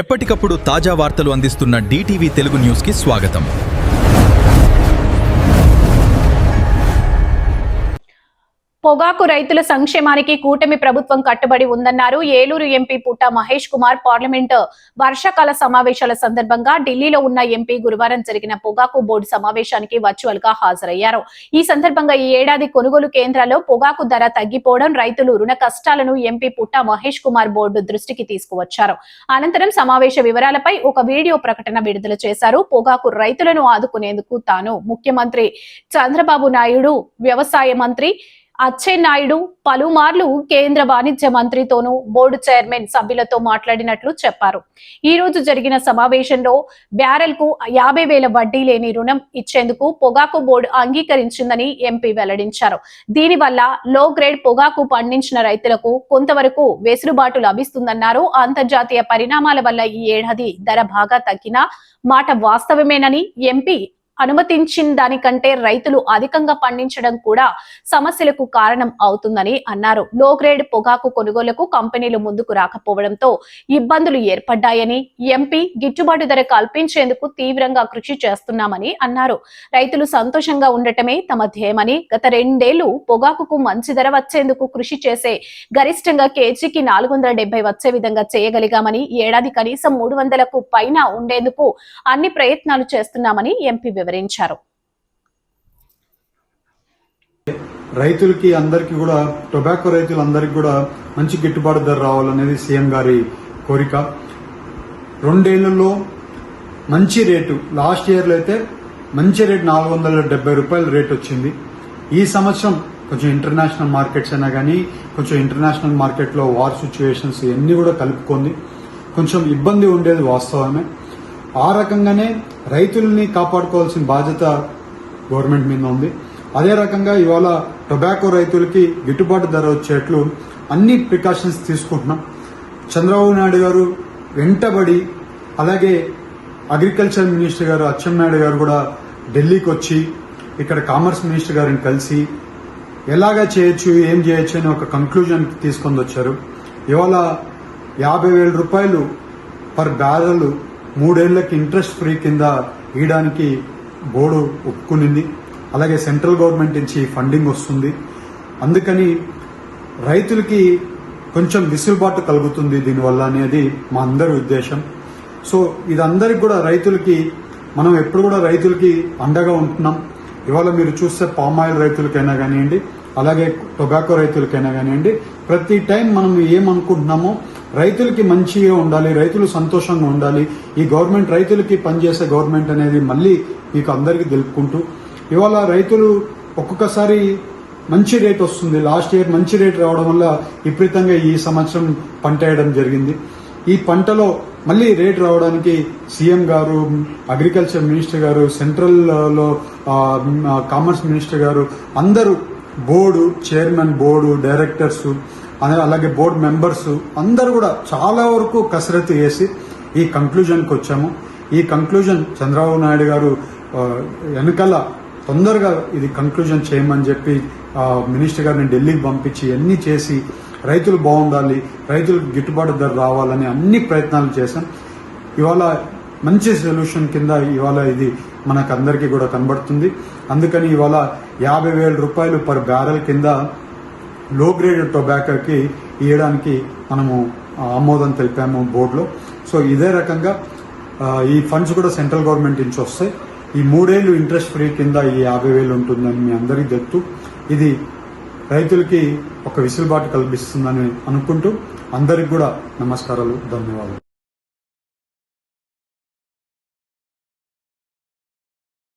ఎప్పటికప్పుడు తాజా వార్తలు అందిస్తున్న DTV తెలుగు న్యూస్ కి స్వాగతం. పొగాకు రైతుల సంక్షేమానికి కూటమి ప్రభుత్వం కట్టుబడి ఉందన్నారు ఏలూరు ఎంపీ పుట్ట మహేష్ కుమార్. పార్లమెంటు వర్షాకాల సమావేశాల సందర్భంగా ఢిల్లీలో ఉన్న ఎంపీ గురువారం జరిగిన పొగాకు బోర్డు సమావేశానికి వర్చువల్ గా హాజరయ్యారు. ఈ సందర్భంగా ఈ ఏడాది కొనుగోలు కేంద్రాల్లో పొగాకు ధర తగ్గిపోవడం, రైతులు రుణ కష్టాలను ఎంపీ పుట్ట మహేష్ కుమార్ బోర్డు దృష్టికి తీసుకువచ్చారు. అనంతరం సమావేశ వివరాలపై ఒక వీడియో ప్రకటన విడుదల చేశారు. పొగాకు రైతులను ఆదుకునేందుకు తాను, ముఖ్యమంత్రి చంద్రబాబు నాయుడు, వ్యవసాయ మంత్రి అచ్చెన్నాయుడు పలుమార్లు కేంద్ర వాణిజ్య మంత్రితోనూ బోర్డు చైర్మన్ సభ్యులతో మాట్లాడినట్లు చెప్పారు. ఈ రోజు జరిగిన సమావేశంలో బ్యారెల్ కు 50,000 వడ్డీ లేని రుణం ఇచ్చేందుకు పొగాకు బోర్డు అంగీకరించిందని ఎంపీ వెల్లడించారు. దీనివల్ల లో గ్రేడ్ పొగాకు పండించిన రైతులకు కొంతవరకు వెసులుబాటు లభిస్తుందన్నారు. అంతర్జాతీయ పరిణామాల వల్ల ఈ ఏడాది ధర బాగా తగ్గిన మాట వాస్తవమేనని, ఎంపీ అనుమతించిన దానికంటే రైతులు అధికంగా పండించడం కూడా సమస్యలకు కారణం అవుతుందని అన్నారు. లో గ్రేడ్ పొగాకు కొనుగోలుకు కంపెనీలు ముందుకు రాకపోవడంతో ఇబ్బందులు ఏర్పడ్డాయని, ఎంపీ గిట్టుబాటు ధర కల్పించేందుకు తీవ్రంగా కృషి చేస్తున్నామని అన్నారు. రైతులు సంతోషంగా ఉండటమే తమ ధ్యేయమని, గత 2 ఏళ్లు పొగాకుకు మంచి ధర వచ్చేందుకు కృషి చేసే గరిష్టంగా కేజీకి 470 వచ్చే విధంగా చేయగలిగామని, ఏడాది కనీసం 300కు పైన ఉండేందుకు అన్ని ప్రయత్నాలు చేస్తున్నామని ఎంపీ వివరించారు. రైతులకి అందరికి కూడా, టొబాకో రైతులందరికీ కూడా మంచి గిట్టుబాటు ధర రావాలనేది సీఎం గారి కోరిక. 2 ఏళ్లలో మంచి రేటు, లాస్ట్ ఇయర్లో అయితే మంచి రేటు 470 రూపాయల రేట్ వచ్చింది. ఈ సంవత్సరం కొంచెం ఇంటర్నేషనల్ మార్కెట్స్ అయినా కానీ, కొంచెం ఇంటర్నేషనల్ మార్కెట్లో వార్ సిచ్యువేషన్స్ ఇవన్నీ కూడా కలుపుకుంది, కొంచెం ఇబ్బంది ఉండేది వాస్తవమే. ఆ రకంగానే రైతుల్ని కాపాడుకోవాల్సిన బాధ్యత గవర్నమెంట్ మీద ఉంది. అదే రకంగా ఇవాళ టొబాకో రైతులకి గిట్టుబాటు ధర వచ్చేట్లు అన్ని ప్రికాషన్స్ తీసుకుంటున్నాం. చంద్రబాబు నాయుడు గారు వెంటబడి, అలాగే అగ్రికల్చర్ మినిస్టర్ గారు అచ్చెన్నాయుడు గారు కూడా ఢిల్లీకి వచ్చి ఇక్కడ కామర్స్ మినిస్టర్ గారిని కలిసి ఎలాగా చేయొచ్చు, ఏం చేయొచ్చు అని ఒక కంక్లూజన్ తీసుకొని వచ్చారు. ఇవాళ 50,000 రూపాయలు పర్ బ్యారెల్ 3 ఏళ్లకి ఇంట్రెస్ట్ ఫ్రీ కింద ఇవ్వడానికి బోర్డు ఒప్పుకునింది. అలాగే సెంట్రల్ గవర్నమెంట్ నుంచి ఫండింగ్ వస్తుంది. అందుకని రైతులకి కొంచెం వెసులుబాటు కలుగుతుంది దీనివల్ల అనేది మా అందరి ఉద్దేశం. సో ఇదందరికి కూడా రైతులకి, మనం ఎప్పుడు కూడా రైతులకి అండగా ఉంటున్నాం. ఇవాళ మీరు చూస్తే పామ్ ఆయిల్ రైతులకైనా కానివ్వండి, అలాగే టొబాకో రైతులకైనా కానివ్వండి, ప్రతి టైం మనం ఏమనుకుంటున్నామో రైతులకి మంచిగా ఉండాలి, రైతులు సంతోషంగా ఉండాలి, ఈ గవర్నమెంట్ రైతులకి పనిచేసే గవర్నమెంట్ అనేది మళ్ళీ మీకు అందరికీ తెలుపుకుంటూ, ఇవాళ రైతులు ఒక్కొక్కసారి మంచి రేట్ వస్తుంది. లాస్ట్ ఇయర్ మంచి రేట్ రావడం వల్ల విపరీతంగా ఈ సంవత్సరం పంట వేయడం జరిగింది. ఈ పంటలో మళ్ళీ రేట్ రావడానికి సీఎం గారు, అగ్రికల్చర్ మినిస్టర్ గారు, సెంట్రల్ లో కామర్స్ మినిస్టర్ గారు, అందరూ బోర్డు చైర్మన్, బోర్డు డైరెక్టర్స్, అలాగే బోర్డు మెంబర్స్ అందరూ కూడా చాలా వరకు కసరత్తు చేసి ఈ కంక్లూజన్కి వచ్చాము. ఈ కంక్లూజన్ చంద్రబాబు నాయుడు గారు వెనకాల తొందరగా ఇది కంక్లూజన్ చేయమని చెప్పి మినిస్టర్ గారిని ఢిల్లీకి పంపించి అన్ని చేసి రైతులు బాగుండాలి, రైతులకు గిట్టుబాటు ధర రావాలని అన్ని ప్రయత్నాలు చేశాం. ఇవాళ మంచి సొల్యూషన్ కింద ఇవాళ ఇది మనకు అందరికీ కూడా కనబడుతుంది. అందుకని ఇవాళ 50,000 రూపాయలు పర్ బ్యారెల్ కింద లో గ్రేడ్ టొబాకోకి ఇవ్వడానికి మనము ఆమోదం తెలిపాము బోర్డులో. సో ఇదే రకంగా ఈ ఫండ్స్ కూడా సెంట్రల్ గవర్నమెంట్ నుంచి వస్తాయి. ఈ 3 ఏళ్లు ఇంట్రెస్ట్ ఫ్రీ కింద ఈ 50,000 ఉంటుందని మీ అందరికీ తెలుస్తూ, ఇది రైతులకి ఒక వెసులుబాటు కల్పిస్తుందని అనుకుంటూ అందరికి కూడా నమస్కారాలు, ధన్యవాదాలు.